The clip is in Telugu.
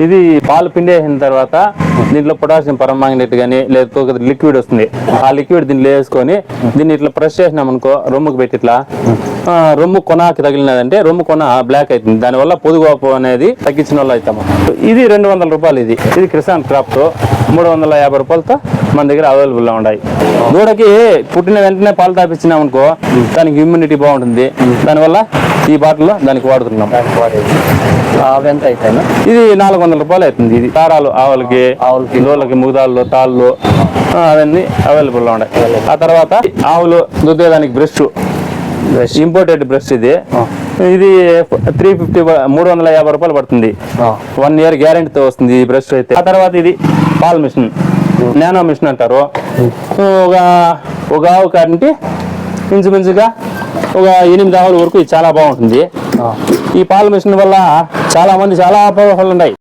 ఇది పాలు పిండేసిన తర్వాత దీంట్లో పొటాషియం పరమాంగనేట్ కానీ లేకపోతే లిక్విడ్ వస్తుంది. ఆ లిక్విడ్ దీంట్లో వేసుకొని దీన్ని ఇట్లా ప్రెస్ చేసినాం అనుకో, రొమ్ముకు పెట్టి ఇట్లా రొమ్ము కొనకి తగిలినదంటే రొమ్ము కొన బ్లాక్ అవుతుంది. దానివల్ల పొదుగు అనేది తగ్గించిన వాళ్ళు అవుతాము. ఇది 200 రూపాయలు. ఇది కిసాన్ క్రాప్ 350 రూపాయలతో మన దగ్గర అవైలబుల్ గా ఉన్నాయి. దూడకి పుట్టిన వెంటనే పాలు తాపించినాం అనుకో, దానికి ఇమ్యూనిటీ బాగుంటుంది. దానివల్ల ఈ బాటిల్లో దానికి వాడుతున్నాం. ఎంత అవుతాయి? ఇది 400 రూపాయలు అవుతుంది. ఇది తారాలు ఆవులకి, లోళ్ళకి, ముగదాళ్ళు, తాళ్ళు అవన్నీ అవైలబుల్ గా ఉన్నాయి. ఆ తర్వాత ఆవులు దుద్దేదానికి బ్రష్, ఇంపోర్టెడ్ బ్రష్. ఇది 350 రూపాయలు పడుతుంది. 1 ఇయర్ గ్యారెంటీతో వస్తుంది ఈ బ్రష్ అయితే. ఆ తర్వాత ఇది పాల్ మిషన్, నానో మిషన్ అంటారు. ఒక ఆవు కాడింటి ఇంచుమించుగా ఒక 8 ఆవుల వరకు ఇది చాలా బాగుంటుంది. ఈ పాల మిషన్ వల్ల చాలా మంది చాలా ఉపయోగాలు ఉన్నాయి.